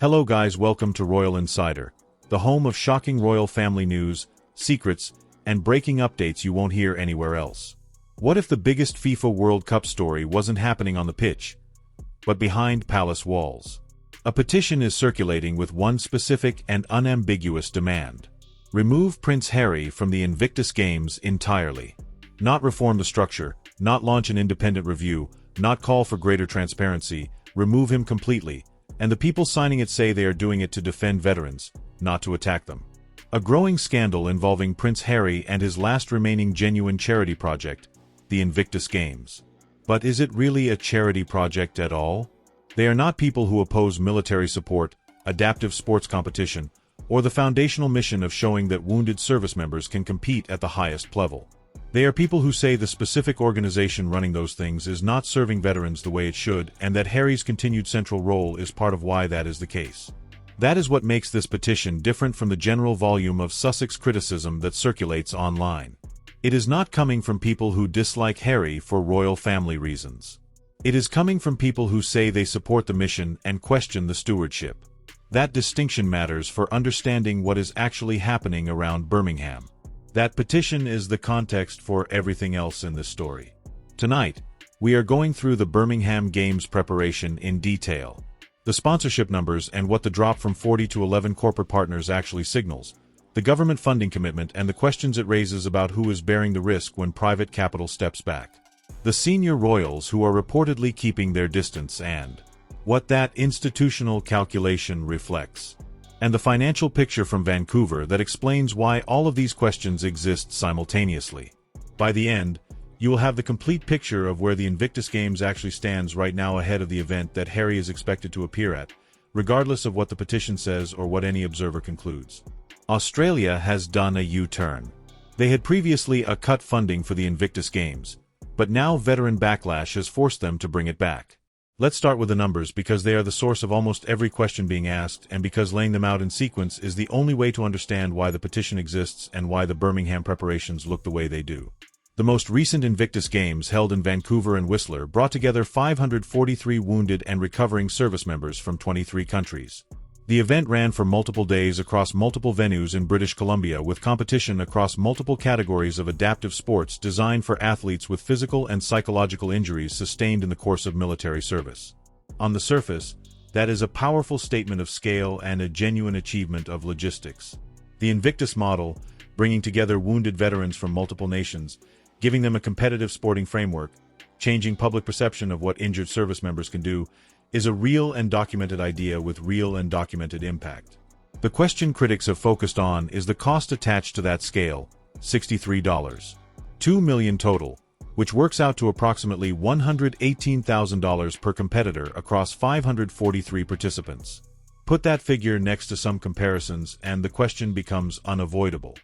Hello guys, welcome to Royal Insider, the home of shocking royal family news, secrets, and breaking updates you won't hear anywhere else. What if the biggest FIFA World Cup story wasn't happening on the pitch, but behind palace walls? A petition is circulating with one specific and unambiguous demand. Remove Prince Harry from the Invictus Games entirely. Not reform the structure, not launch an independent review, not call for greater transparency, remove him completely, and the people signing it say they are doing it to defend veterans, not to attack them. A growing scandal involving Prince Harry and his last remaining genuine charity project, the Invictus Games. But is it really a charity project at all? They are not people who oppose military support, adaptive sports competition, or the foundational mission of showing that wounded service members can compete at the highest level. They are people who say the specific organization running those things is not serving veterans the way it should, and that Harry's continued central role is part of why that is the case. That is what makes this petition different from the general volume of Sussex criticism that circulates online. It is not coming from people who dislike Harry for royal family reasons. It is coming from people who say they support the mission and question the stewardship. That distinction matters for understanding what is actually happening around Birmingham. That petition is the context for everything else in this story. Tonight, we are going through the Birmingham Games preparation in detail. The sponsorship numbers and what the drop from 40 to 11 corporate partners actually signals, the government funding commitment and the questions it raises about who is bearing the risk when private capital steps back. The senior royals who are reportedly keeping their distance and what that institutional calculation reflects. And the financial picture from Vancouver that explains why all of these questions exist simultaneously. By the end, you will have the complete picture of where the Invictus Games actually stands right now ahead of the event that Harry is expected to appear at, regardless of what the petition says or what any observer concludes. Australia has done a U-turn. They had previously cut funding for the Invictus Games, but now veteran backlash has forced them to bring it back. Let's start with the numbers because they are the source of almost every question being asked and because laying them out in sequence is the only way to understand why the petition exists and why the Birmingham preparations look the way they do. The most recent Invictus Games held in Vancouver and Whistler brought together 543 wounded and recovering service members from 23 countries. The event ran for multiple days across multiple venues in British Columbia with competition across multiple categories of adaptive sports designed for athletes with physical and psychological injuries sustained in the course of military service. On the surface, that is a powerful statement of scale and a genuine achievement of logistics. The Invictus model, bringing together wounded veterans from multiple nations, giving them a competitive sporting framework, changing public perception of what injured service members can do, is a real and documented idea with real and documented impact. The question critics have focused on is the cost attached to that scale, $63. $2 million total, which works out to approximately $118,000 per competitor across 543 participants. Put that figure next to some comparisons and the question becomes unavoidable.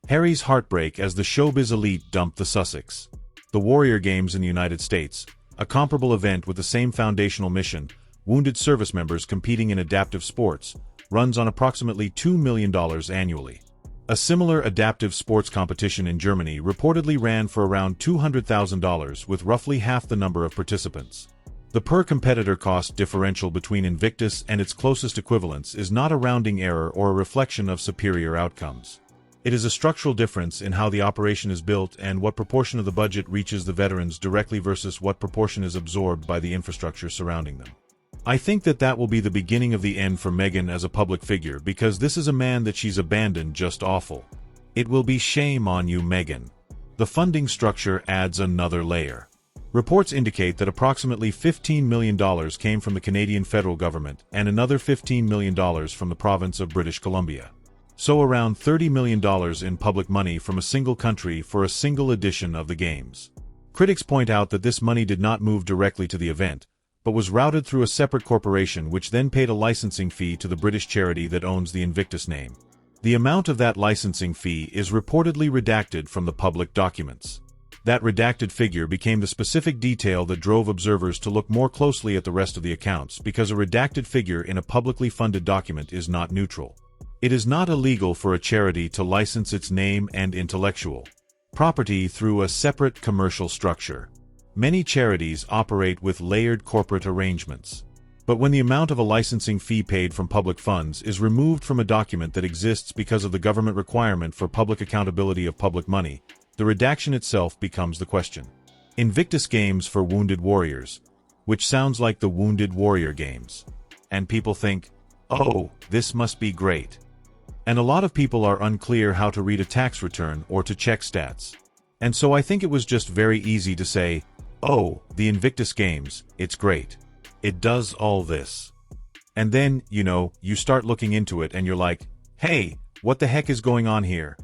Harry's heartbreak as the showbiz elite dumped the Sussexes. The Warrior Games in the United States, a comparable event with the same foundational mission, wounded service members competing in adaptive sports, runs on approximately $2 million annually. A similar adaptive sports competition in Germany reportedly ran for around $200,000 with roughly half the number of participants. The per-competitor cost differential between Invictus and its closest equivalents is not a rounding error or a reflection of superior outcomes. It is a structural difference in how the operation is built and what proportion of the budget reaches the veterans directly versus what proportion is absorbed by the infrastructure surrounding them. I think that will be the beginning of the end for Meghan as a public figure because this is a man that she's abandoned just awful. It will be shame on you, Meghan. The funding structure adds another layer. Reports indicate that approximately $15 million came from the Canadian federal government and another $15 million from the province of British Columbia. So around $30 million in public money from a single country for a single edition of the Games. Critics point out that this money did not move directly to the event, but was routed through a separate corporation which then paid a licensing fee to the British charity that owns the Invictus name. The amount of that licensing fee is reportedly redacted from the public documents. That redacted figure became the specific detail that drove observers to look more closely at the rest of the accounts because a redacted figure in a publicly funded document is not neutral. It is not illegal for a charity to license its name and intellectual property through a separate commercial structure. Many charities operate with layered corporate arrangements. But when the amount of a licensing fee paid from public funds is removed from a document that exists because of the government requirement for public accountability of public money, the redaction itself becomes the question. Invictus Games for Wounded Warriors, which sounds like the Wounded Warrior Games. And people think, oh, this must be great. And a lot of people are unclear how to read a tax return or to check stats. And so I think it was just very easy to say, oh, the Invictus Games, it's great. It does all this. And then, you start looking into it and you're like, hey, what the heck is going on here?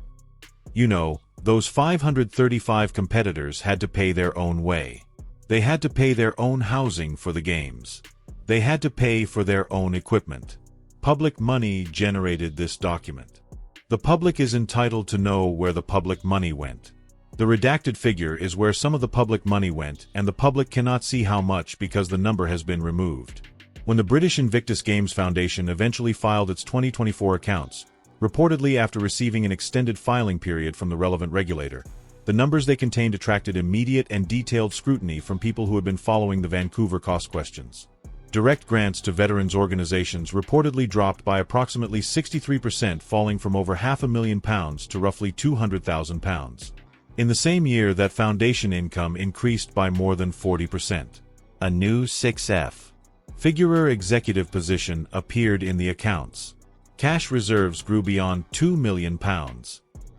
Those 535 competitors had to pay their own way. They had to pay their own housing for the games. They had to pay for their own equipment. Public money generated this document. The public is entitled to know where the public money went. The redacted figure is where some of the public money went, and the public cannot see how much because the number has been removed. When the British Invictus Games Foundation eventually filed its 2024 accounts, reportedly after receiving an extended filing period from the relevant regulator, the numbers they contained attracted immediate and detailed scrutiny from people who had been following the Vancouver cost questions. Direct grants to veterans organizations reportedly dropped by approximately 63%, falling from over £500,000 to roughly £200,000. In the same year, that foundation income increased by more than 40%. A new 6F figurer executive position appeared in the accounts. Cash reserves grew beyond £2 million.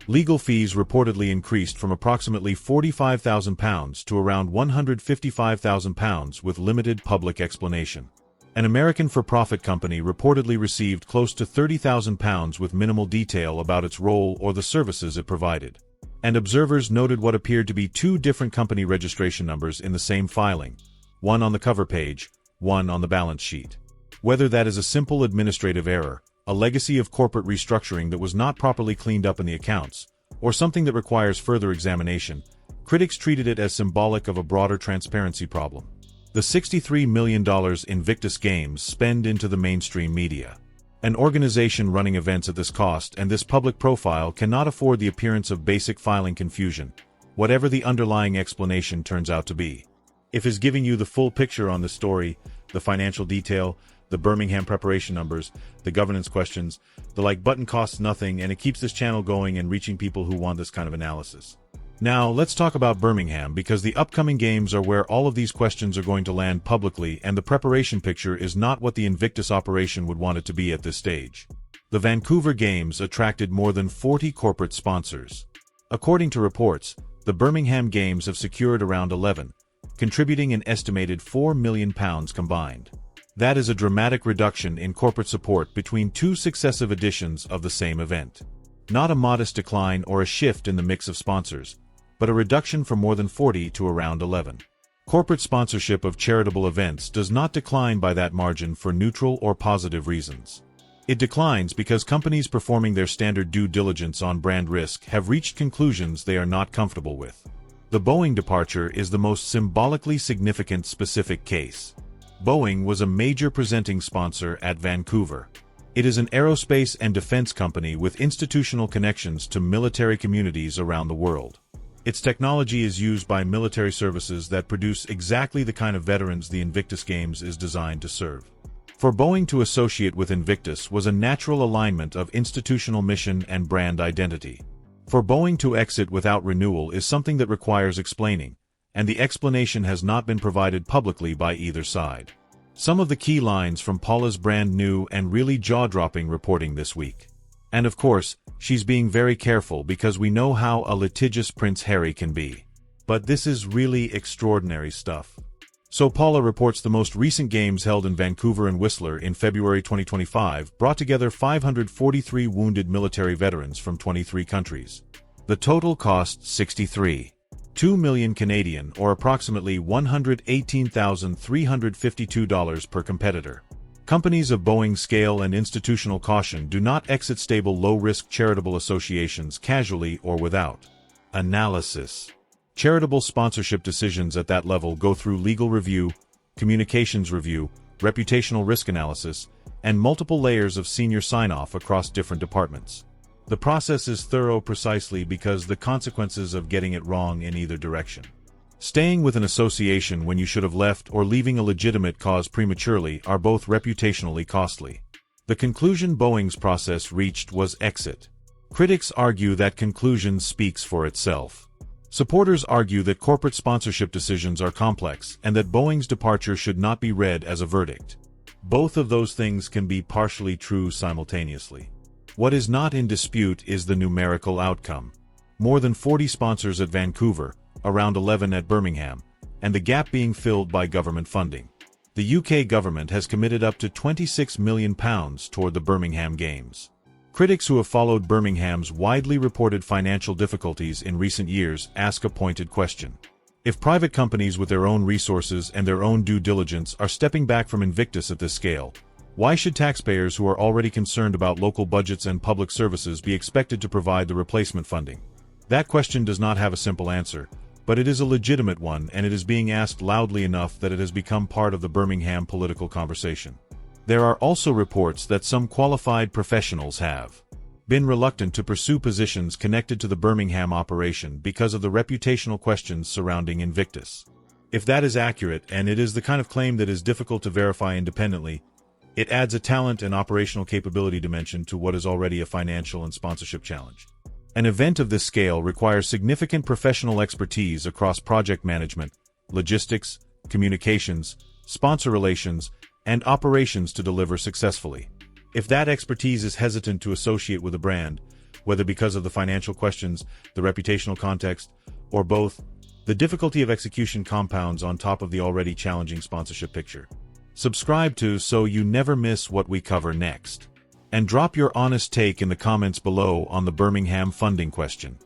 Legal fees reportedly increased from approximately £45,000 to around £155,000 with limited public explanation. An American for-profit company reportedly received close to £30,000 with minimal detail about its role or the services it provided. And observers noted what appeared to be two different company registration numbers in the same filing, one on the cover page, one on the balance sheet. Whether that is a simple administrative error, a legacy of corporate restructuring that was not properly cleaned up in the accounts, or something that requires further examination, critics treated it as symbolic of a broader transparency problem. The $63 million Invictus Games spend into the mainstream media. An organization running events at this cost and this public profile cannot afford the appearance of basic filing confusion, whatever the underlying explanation turns out to be. If it's giving you the full picture on the story, the financial detail, the Birmingham preparation numbers, the governance questions, the like button costs nothing and it keeps this channel going and reaching people who want this kind of analysis. Now, let's talk about Birmingham because the upcoming games are where all of these questions are going to land publicly and the preparation picture is not what the Invictus operation would want it to be at this stage. The Vancouver Games attracted more than 40 corporate sponsors. According to reports, the Birmingham Games have secured around 11, contributing an estimated £4 million combined. That is a dramatic reduction in corporate support between two successive editions of the same event. Not a modest decline or a shift in the mix of sponsors, but a reduction from more than 40 to around 11. Corporate sponsorship of charitable events does not decline by that margin for neutral or positive reasons. It declines because companies performing their standard due diligence on brand risk have reached conclusions they are not comfortable with. The Boeing departure is the most symbolically significant specific case. Boeing was a major presenting sponsor at Vancouver. It is an aerospace and defense company with institutional connections to military communities around the world. Its technology is used by military services that produce exactly the kind of veterans the Invictus Games is designed to serve. For Boeing to associate with Invictus was a natural alignment of institutional mission and brand identity. For Boeing to exit without renewal is something that requires explaining, and the explanation has not been provided publicly by either side. Some of the key lines from Paula's brand new and really jaw-dropping reporting this week. And of course, she's being very careful because we know how a litigious Prince Harry can be. But this is really extraordinary stuff. So Paula reports the most recent games held in Vancouver and Whistler in February 2025 brought together 543 wounded military veterans from 23 countries. The total cost $63.2 million Canadian or approximately $118,352 per competitor. Companies of Boeing scale and institutional caution do not exit stable low-risk charitable associations casually or without analysis. Charitable sponsorship decisions at that level go through legal review, communications review, reputational risk analysis, and multiple layers of senior sign-off across different departments. The process is thorough precisely because the consequences of getting it wrong in either direction. Staying with an association when you should have left or leaving a legitimate cause prematurely are both reputationally costly. The conclusion Boeing's process reached was exit. Critics argue that conclusion speaks for itself. Supporters argue that corporate sponsorship decisions are complex and that Boeing's departure should not be read as a verdict. Both of those things can be partially true simultaneously. What is not in dispute is the numerical outcome. More than 40 sponsors at Vancouver, around 11 at Birmingham, and the gap being filled by government funding. The UK government has committed up to £26 million toward the Birmingham Games. Critics who have followed Birmingham's widely reported financial difficulties in recent years ask a pointed question. If private companies with their own resources and their own due diligence are stepping back from Invictus at this scale, why should taxpayers who are already concerned about local budgets and public services be expected to provide the replacement funding? That question does not have a simple answer, but it is a legitimate one, and it is being asked loudly enough that it has become part of the Birmingham political conversation. There are also reports that some qualified professionals have been reluctant to pursue positions connected to the Birmingham operation because of the reputational questions surrounding Invictus. If that is accurate, and it is the kind of claim that is difficult to verify independently, it adds a talent and operational capability dimension to what is already a financial and sponsorship challenge. An event of this scale requires significant professional expertise across project management, logistics, communications, sponsor relations, and operations to deliver successfully. If that expertise is hesitant to associate with a brand, whether because of the financial questions, the reputational context, or both, the difficulty of execution compounds on top of the already challenging sponsorship picture. Subscribe to so you never miss what we cover next. And drop your honest take in the comments below on the Birmingham funding question.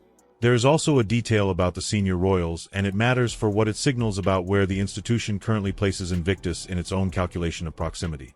There is also a detail about the senior royals, and it matters for what it signals about where the institution currently places Invictus in its own calculation of proximity.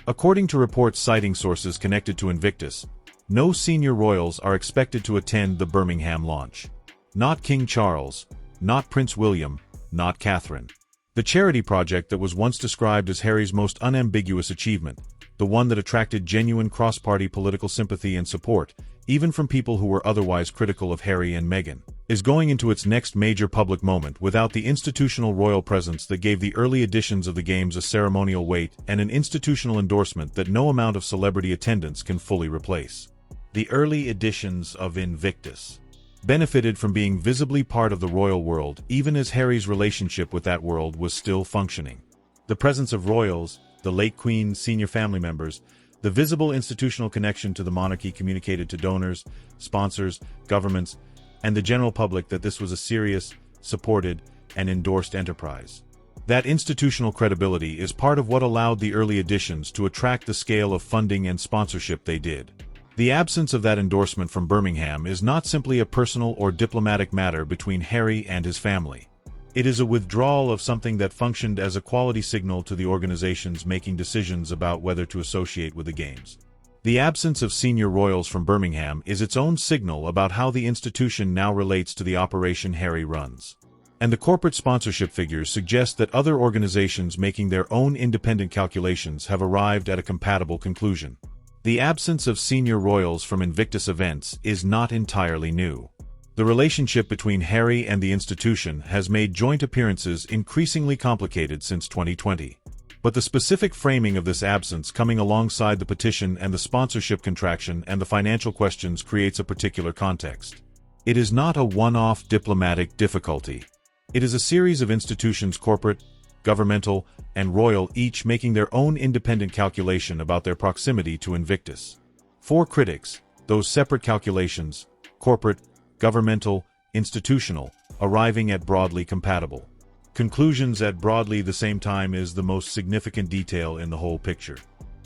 According to reports citing sources connected to Invictus, no senior royals are expected to attend the Birmingham launch. Not King Charles, not Prince William, not Catherine. The charity project that was once described as Harry's most unambiguous achievement, the one that attracted genuine cross-party political sympathy and support, even from people who were otherwise critical of Harry and Meghan, is going into its next major public moment without the institutional royal presence that gave the early editions of the Games a ceremonial weight and an institutional endorsement that no amount of celebrity attendance can fully replace. The early editions of Invictus benefited from being visibly part of the royal world, even as Harry's relationship with that world was still functioning. The presence of royals, the late Queen's senior family members, the visible institutional connection to the monarchy communicated to donors, sponsors, governments, and the general public that this was a serious, supported, and endorsed enterprise. That institutional credibility is part of what allowed the early editions to attract the scale of funding and sponsorship they did. The absence of that endorsement from Birmingham is not simply a personal or diplomatic matter between Harry and his family. It is a withdrawal of something that functioned as a quality signal to the organizations making decisions about whether to associate with the Games. The absence of senior royals from Birmingham is its own signal about how the institution now relates to the operation Harry runs. And the corporate sponsorship figures suggest that other organizations making their own independent calculations have arrived at a compatible conclusion. The absence of senior royals from Invictus events is not entirely new. The relationship between Harry and the institution has made joint appearances increasingly complicated since 2020. But the specific framing of this absence coming alongside the petition and the sponsorship contraction and the financial questions creates a particular context. It is not a one-off diplomatic difficulty. It is a series of institutions, corporate, governmental, and royal, each making their own independent calculation about their proximity to Invictus. For critics, those separate calculations, corporate, governmental, institutional, arriving at broadly compatible conclusions at broadly the same time is the most significant detail in the whole picture.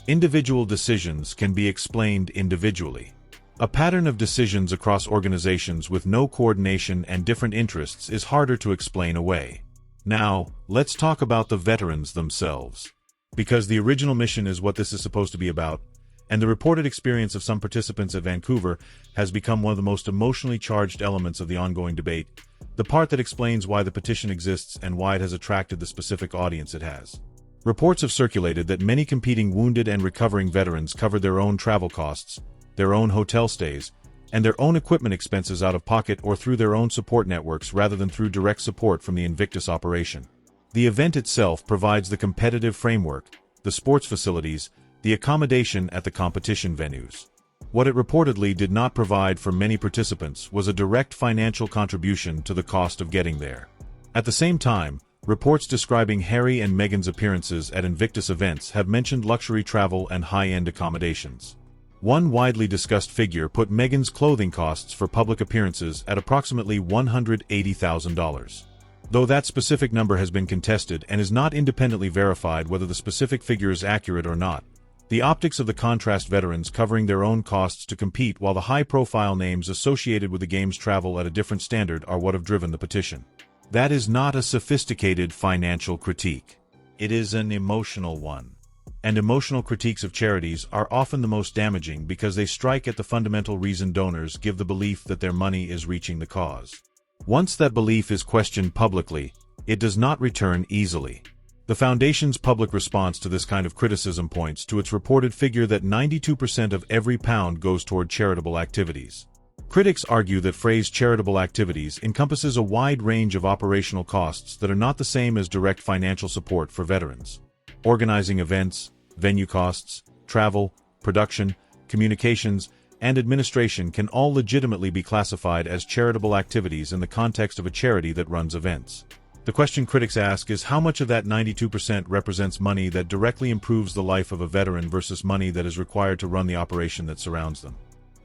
Individual decisions can be explained individually. A pattern of decisions across organizations with no coordination and different interests is harder to explain away. Now, let's talk about the veterans themselves. Because the original mission is what this is supposed to be about, and the reported experience of some participants at Vancouver has become one of the most emotionally charged elements of the ongoing debate, the part that explains why the petition exists and why it has attracted the specific audience it has. Reports have circulated that many competing wounded and recovering veterans covered their own travel costs, their own hotel stays, and their own equipment expenses out of pocket or through their own support networks rather than through direct support from the Invictus operation. The event itself provides the competitive framework, the sports facilities, the accommodation at the competition venues. What it reportedly did not provide for many participants was a direct financial contribution to the cost of getting there. At the same time, reports describing Harry and Meghan's appearances at Invictus events have mentioned luxury travel and high-end accommodations. One widely discussed figure put Meghan's clothing costs for public appearances at approximately $180,000. Though that specific number has been contested and is not independently verified whether the specific figure is accurate or not, the optics of the contrast veterans covering their own costs to compete while the high-profile names associated with the games travel at a different standard are what have driven the petition. That is not a sophisticated financial critique. It is an emotional one. And emotional critiques of charities are often the most damaging because they strike at the fundamental reason donors give the belief that their money is reaching the cause. Once that belief is questioned publicly, it does not return easily. The Foundation's public response to this kind of criticism points to its reported figure that 92% of every pound goes toward charitable activities. Critics argue that phrase charitable activities encompasses a wide range of operational costs that are not the same as direct financial support for veterans. Organizing events, venue costs, travel, production, communications, and administration can all legitimately be classified as charitable activities in the context of a charity that runs events. The question critics ask is how much of that 92% represents money that directly improves the life of a veteran versus money that is required to run the operation that surrounds them.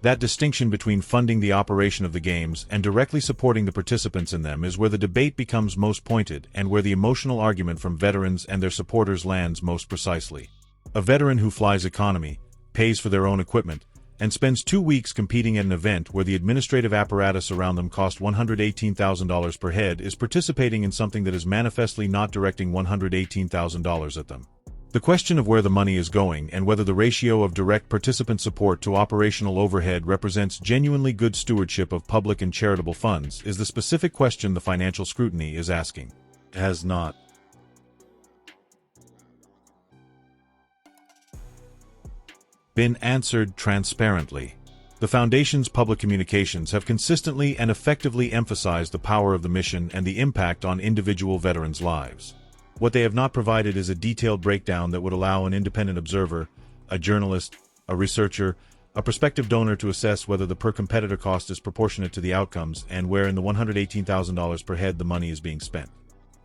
That distinction between funding the operation of the games and directly supporting the participants in them is where the debate becomes most pointed and where the emotional argument from veterans and their supporters lands most precisely. A veteran who flies economy, pays for their own equipment, and spends 2 weeks competing at an event where the administrative apparatus around them cost $118,000 per head is participating in something that is manifestly not directing $118,000 at them. The question of where the money is going and whether the ratio of direct participant support to operational overhead represents genuinely good stewardship of public and charitable funds is the specific question the financial scrutiny is asking. It has not been answered transparently. The Foundation's public communications have consistently and effectively emphasized the power of the mission and the impact on individual veterans' lives. What they have not provided is a detailed breakdown that would allow an independent observer, a journalist, a researcher, a prospective donor to assess whether the per-competitor cost is proportionate to the outcomes and where in the $118,000 per head the money is being spent.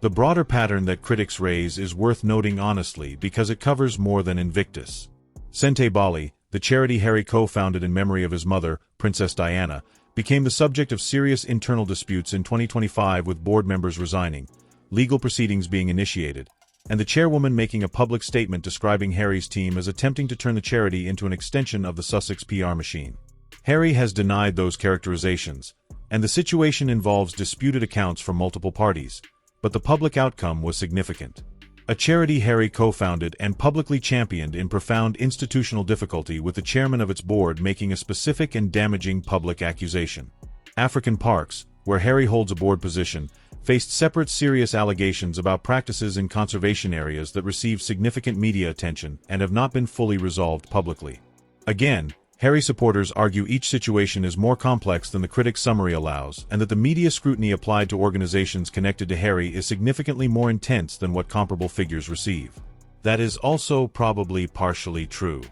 The broader pattern that critics raise is worth noting honestly because it covers more than Invictus. Sente Bali, the charity Harry co-founded in memory of his mother, Princess Diana, became the subject of serious internal disputes in 2025 with board members resigning, legal proceedings being initiated, and the chairwoman making a public statement describing Harry's team as attempting to turn the charity into an extension of the Sussex PR machine. Harry has denied those characterizations, and the situation involves disputed accounts from multiple parties, but the public outcome was significant. A charity Harry co-founded and publicly championed in profound institutional difficulty with the chairman of its board making a specific and damaging public accusation. African Parks, where Harry holds a board position, faced separate serious allegations about practices in conservation areas that received significant media attention and have not been fully resolved publicly. Again, Harry supporters argue each situation is more complex than the critic's summary allows and that the media scrutiny applied to organizations connected to Harry is significantly more intense than what comparable figures receive. That is also probably partially true.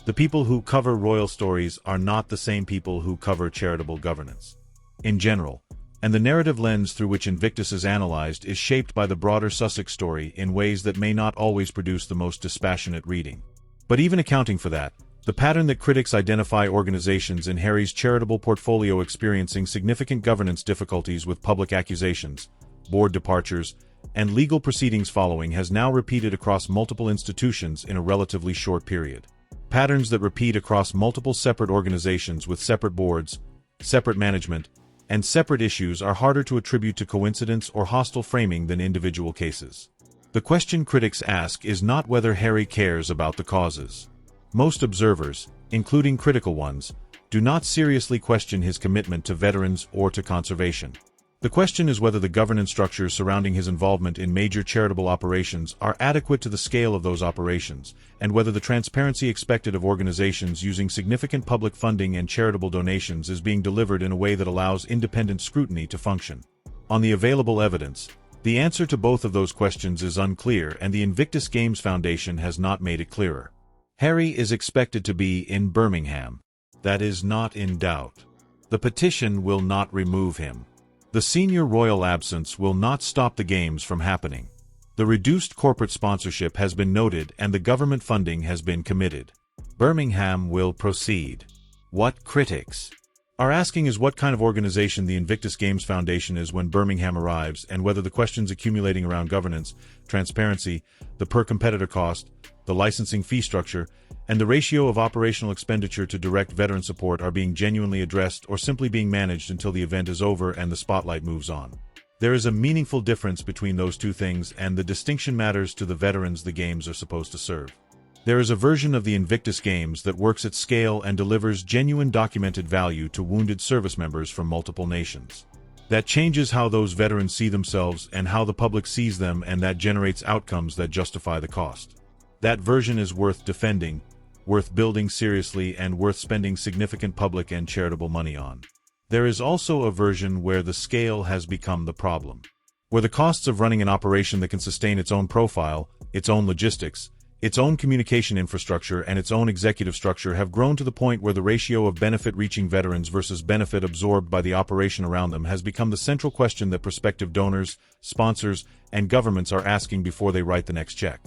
The people who cover royal stories are not the same people who cover charitable governance. In general, and the narrative lens through which Invictus is analyzed is shaped by the broader Sussex story in ways that may not always produce the most dispassionate reading. But even accounting for that, the pattern that critics identify organizations in Harry's charitable portfolio experiencing significant governance difficulties with public accusations, board departures, and legal proceedings following has now repeated across multiple institutions in a relatively short period. Patterns that repeat across multiple separate organizations with separate boards, separate management, and separate issues are harder to attribute to coincidence or hostile framing than individual cases. The question critics ask is not whether Harry cares about the causes. Most observers, including critical ones, do not seriously question his commitment to veterans or to conservation. The question is whether the governance structures surrounding his involvement in major charitable operations are adequate to the scale of those operations, and whether the transparency expected of organizations using significant public funding and charitable donations is being delivered in a way that allows independent scrutiny to function. On the available evidence, the answer to both of those questions is unclear, and the Invictus Games Foundation has not made it clearer. Harry is expected to be in Birmingham. That is not in doubt. The petition will not remove him. The senior royal absence will not stop the games from happening. The reduced corporate sponsorship has been noted and the government funding has been committed. Birmingham will proceed. What critics are asking is what kind of organization the Invictus Games Foundation is when Birmingham arrives, and whether the questions accumulating around governance, transparency, the per-competitor cost, the licensing fee structure, and the ratio of operational expenditure to direct veteran support are being genuinely addressed or simply being managed until the event is over and the spotlight moves on. There is a meaningful difference between those two things, and the distinction matters to the veterans the games are supposed to serve. There is a version of the Invictus Games that works at scale and delivers genuine documented value to wounded service members from multiple nations. That changes how those veterans see themselves and how the public sees them, and that generates outcomes that justify the cost. That version is worth defending, worth building seriously, and worth spending significant public and charitable money on. There is also a version where the scale has become the problem, where the costs of running an operation that can sustain its own profile, its own logistics, its own communication infrastructure, and its own executive structure have grown to the point where the ratio of benefit reaching veterans versus benefit absorbed by the operation around them has become the central question that prospective donors, sponsors, and governments are asking before they write the next check.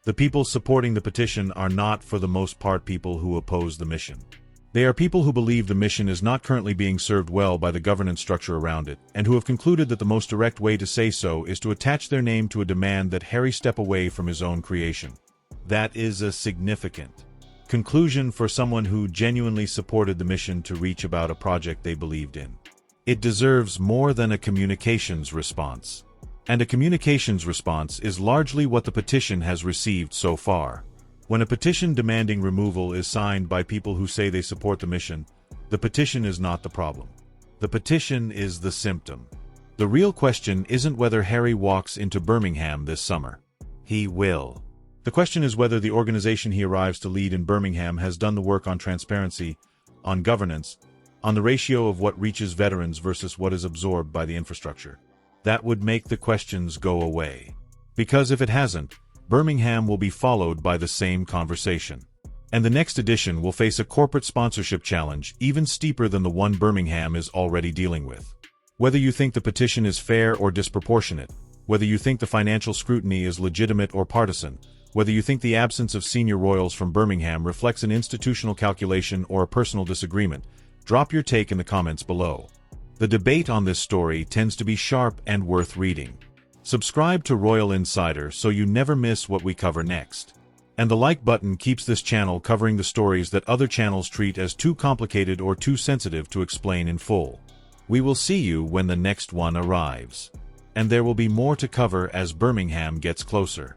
The people supporting the petition are not, for the most part, people who oppose the mission. They are people who believe the mission is not currently being served well by the governance structure around it, and who have concluded that the most direct way to say so is to attach their name to a demand that Harry step away from his own creation. That is a significant conclusion for someone who genuinely supported the mission to reach about a project they believed in. It deserves more than a communications response. And a communications response is largely what the petition has received so far. When a petition demanding removal is signed by people who say they support the mission, the petition is not the problem. The petition is the symptom. The real question isn't whether Harry walks into Birmingham this summer. He will. The question is whether the organization he arrives to lead in Birmingham has done the work on transparency, on governance, on the ratio of what reaches veterans versus what is absorbed by the infrastructure. That would make the questions go away. Because if it hasn't, Birmingham will be followed by the same conversation. And the next edition will face a corporate sponsorship challenge even steeper than the one Birmingham is already dealing with. Whether you think the petition is fair or disproportionate, whether you think the financial scrutiny is legitimate or partisan, whether you think the absence of senior royals from Birmingham reflects an institutional calculation or a personal disagreement, drop your take in the comments below. The debate on this story tends to be sharp and worth reading. Subscribe to Royal Insider so you never miss what we cover next. And the like button keeps this channel covering the stories that other channels treat as too complicated or too sensitive to explain in full. We will see you when the next one arrives. And there will be more to cover as Birmingham gets closer.